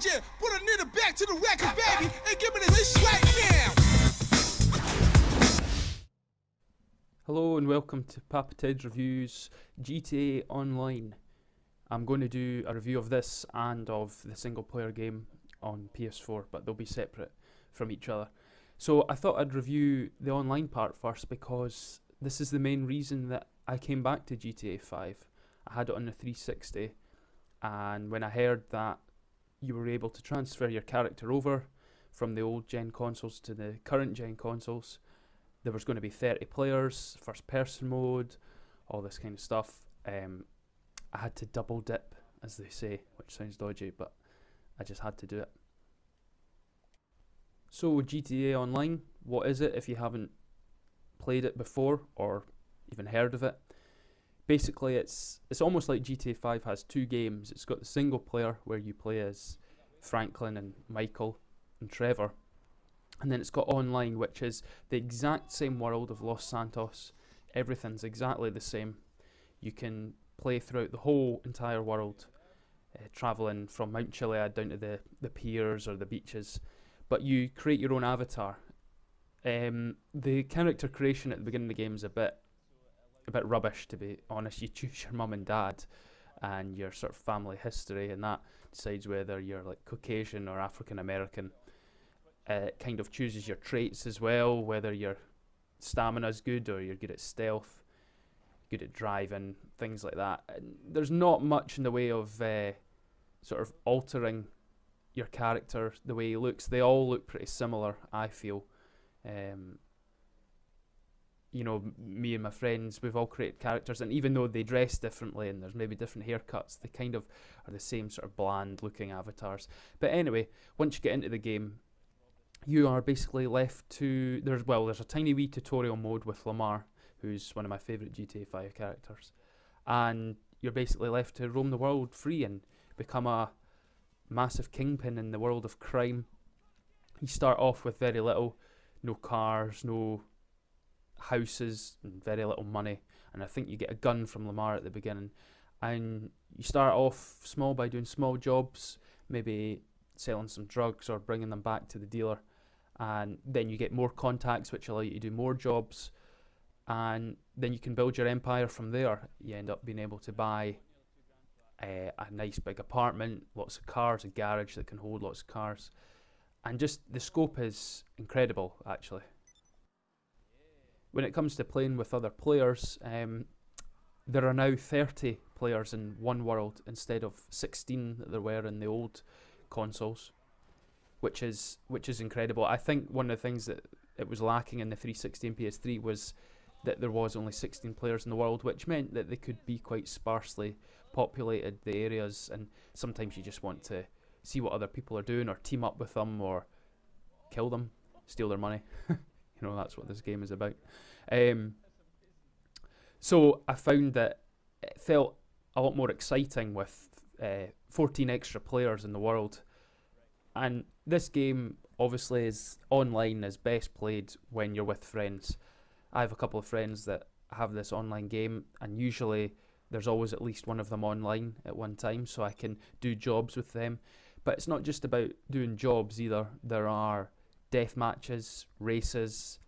DJ, put a nigga back to the record, baby, and give me this right now. Hello and welcome to Papa Ted's Reviews GTA Online. I'm going to do a review of this and of the single player game on PS4, but they'll be separate from each other. So I thought I'd review the online part first because this is the main reason that I came back to GTA 5. I had it on the 360, and when I heard that you were able to transfer your character over from the old gen consoles to the current gen consoles, there was going to be 30 players, first person mode, all this kind of stuff. I had to double dip, as they say, which sounds dodgy, but I just had to do it. So GTA Online, what is it if you haven't played it before or even heard of it? Basically it's almost like GTA 5 has two games. It's got the single player where you play as Franklin and Michael and Trevor, and then it's got online, which is the exact same world of Los Santos. Everything's exactly the same. You can play throughout the whole entire world, travelling from Mount Chiliad down to the piers or the beaches, but you create your own avatar. The character creation at the beginning of the game is a bit rubbish, to be honest. You choose your mum and dad and your sort of family history, and that decides whether you're like Caucasian or African American. It kind of chooses your traits as well, whether your stamina's good or you're good at stealth, good at driving, things like that. And there's not much in the way of sort of altering your character the way he looks. They all look pretty similar, I feel. You know, me and my friends, we've all created characters, and even though they dress differently and there's maybe different haircuts, they kind of are the same sort of bland looking avatars. But anyway, once you get into the game, you are basically left to, there's a tiny wee tutorial mode with Lamar, who's one of my favourite GTA 5 characters, and you're basically left to roam the world free and become a massive kingpin in the world of crime. You start off with very little, no cars, no houses, and very little money, and I think you get a gun from Lamar at the beginning, and you start off small by doing small jobs, maybe selling some drugs or bringing them back to the dealer, and then you get more contacts which allow you to do more jobs, and then you can build your empire from there. You end up being able to buy a nice big apartment, lots of cars, a garage that can hold lots of cars, and just the scope is incredible actually. When it comes to playing with other players, there are now 30 players in one world instead of 16 that there were in the old consoles, which is incredible. I think one of the things that it was lacking in the 360 and PS3 was that there was only 16 players in the world, which meant that they could be quite sparsely populated, the areas, and sometimes you just want to see what other people are doing or team up with them or kill them, steal their money. You know, that's what this game is about. So I found that it felt a lot more exciting with 14 extra players in the world. And this game obviously is online, is best played when you're with friends. I have a couple of friends that have this online game, and usually there's always at least one of them online at one time, so I can do jobs with them. But it's not just about doing jobs either. There are death matches, races,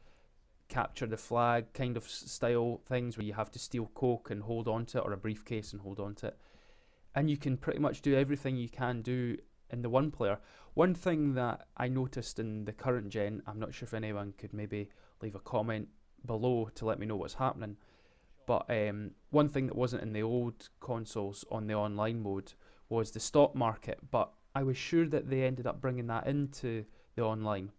capture the flag kind of style things where you have to steal coke and hold on to it, or a briefcase and hold on to it. And you can pretty much do everything you can do in the one player. One thing that I noticed in the current gen, I'm not sure if anyone could maybe leave a comment below to let me know what's happening, but one thing that wasn't in the old consoles on the online mode was the stock market, but I was sure that they ended up bringing that into the online.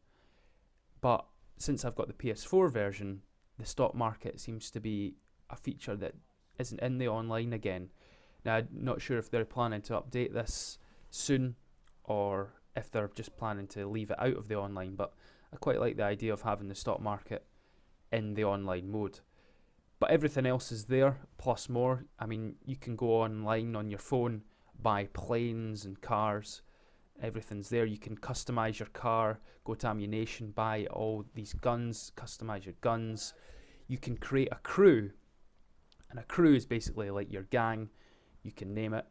But since I've got the PS4 version, the stock market seems to be a feature that isn't in the online again. Now, I'm not sure if they're planning to update this soon or if they're just planning to leave it out of the online, but I quite like the idea of having the stock market in the online mode. But everything else is there, plus more. I mean, you can go online on your phone, buy planes and cars. Everything's there. You can customize your car, go to Ammunition, buy all these guns, customize your guns. You can create a crew, and a crew is basically like your gang. You can name it,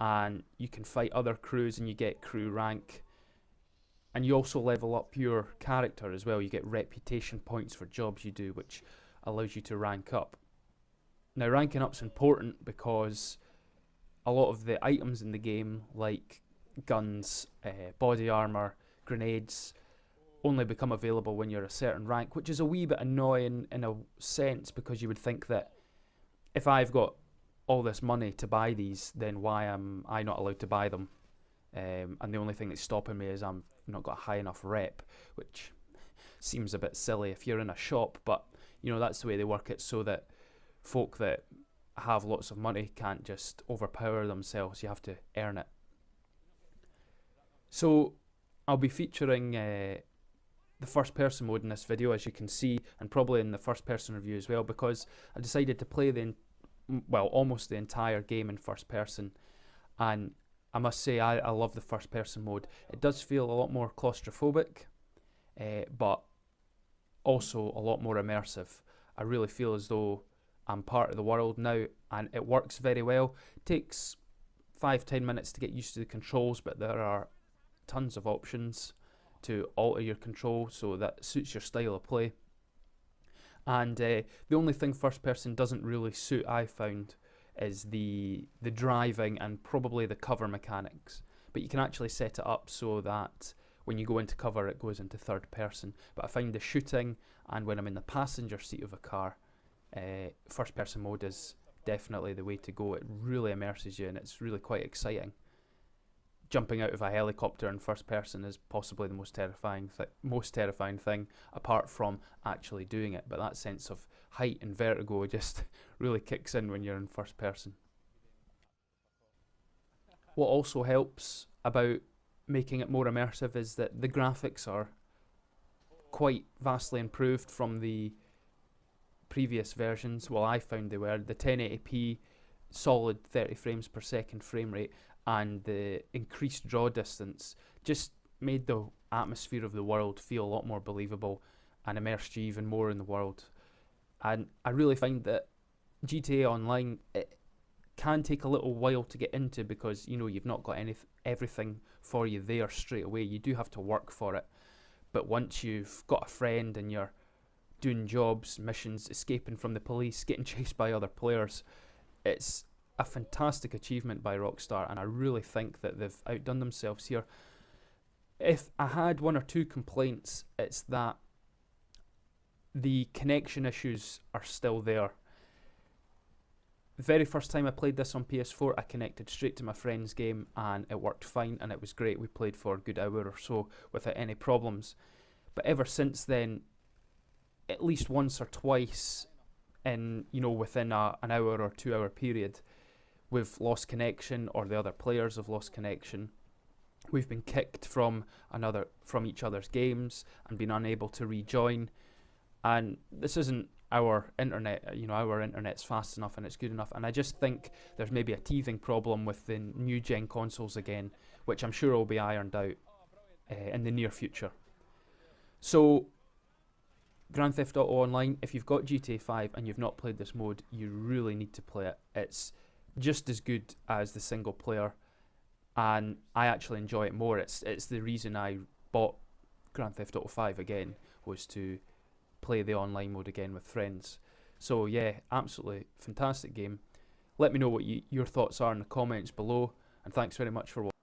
and you can fight other crews and you get crew rank. And you also level up your character as well. You get reputation points for jobs you do, which allows you to rank up. Now, ranking up's important because a lot of the items in the game, like guns, body armor, grenades, only become available when you're a certain rank, which is a wee bit annoying in a sense, because you would think that if I've got all this money to buy these, then why am I not allowed to buy them? And the only thing that's stopping me is I'm not got a high enough rep, which seems a bit silly if you're in a shop, but you know, that's the way they work it, so that folk that have lots of money can't just overpower themselves. You have to earn it. So I'll be featuring the first person mode in this video, as you can see, and probably in the first person review as well, because I decided to play almost the entire game in first person, and I must say I love the first person mode. It does feel a lot more claustrophobic, but also a lot more immersive. I really feel as though I'm part of the world now, and it works very well. It takes 5-10 minutes to get used to the controls, but there are tons of options to alter your control so that suits your style of play. And the only thing first person doesn't really suit, I found, is the driving and probably the cover mechanics. But you can actually set it up so that when you go into cover it goes into third person. But I find the shooting, and when I'm in the passenger seat of a car, first person mode is definitely the way to go. It really immerses you and it's really quite exciting. Jumping out of a helicopter in first person is possibly the most terrifying thing, apart from actually doing it. But that sense of height and vertigo just really kicks in when you're in first person. What also helps about making it more immersive is that the graphics are quite vastly improved from the previous versions. Well, I found they were. The 1080p solid 30 frames per second frame rate and the increased draw distance just made the atmosphere of the world feel a lot more believable and immersed you even more in the world. And I really find that GTA Online, it can take a little while to get into, because you know you've not got everything for you there straight away. You do have to work for it. But once you've got a friend and you're doing jobs, missions, escaping from the police, getting chased by other players, it's a fantastic achievement by Rockstar, and I really think that they've outdone themselves here. If I had one or two complaints, it's that the connection issues are still there. The very first time I played this on PS4, I connected straight to my friend's game and it worked fine and it was great. We played for a good hour or so without any problems. But ever since then, at least once or twice within an hour or 2 hour period, we've lost connection, or the other players have lost connection. We've been kicked from each other's games and been unable to rejoin. And this isn't our internet. Our internet's fast enough and it's good enough. And I just think there's maybe a teething problem with the new gen consoles again, which I'm sure will be ironed out in the near future. So, Grand Theft Auto Online, if you've got GTA 5 and you've not played this mode, you really need to play it. It's just as good as the single player, and I actually enjoy it more. It's the reason I bought Grand Theft Auto 5 again, was to play the online mode again with friends. So yeah, absolutely fantastic game. Let me know what your thoughts are in the comments below, and thanks very much for watching.